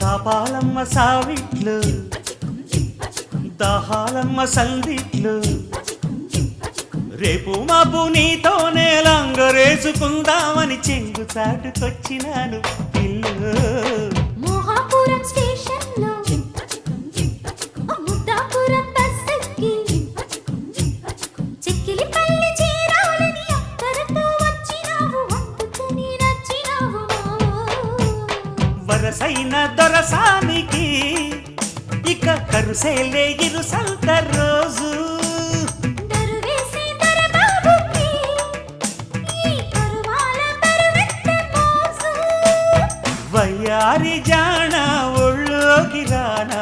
కాపాలమ్మ సావిట్లు దాహాలమ్మ సందిట్లు రేపు మాపు నీతోనే లంగరేసుకుందామని చెంగు చాటుకొచ్చినాను పిల్లు మోహాపురం స్టేషన్లో ముద్దాపురం బస్సెక్కి చిక్కిలిపల్లి చేరాలని అక్కరతో వచ్చినావు అందుకని నచ్చినావు వరసైన దొరసానికి ఇక కరుసేలే ఇరుసంత రోజు దరువేసి దొరబాబుకి ఈ కరువాల బరువెత్త మోసు వయ్యారి జాణ ఒళ్ళోకి రానా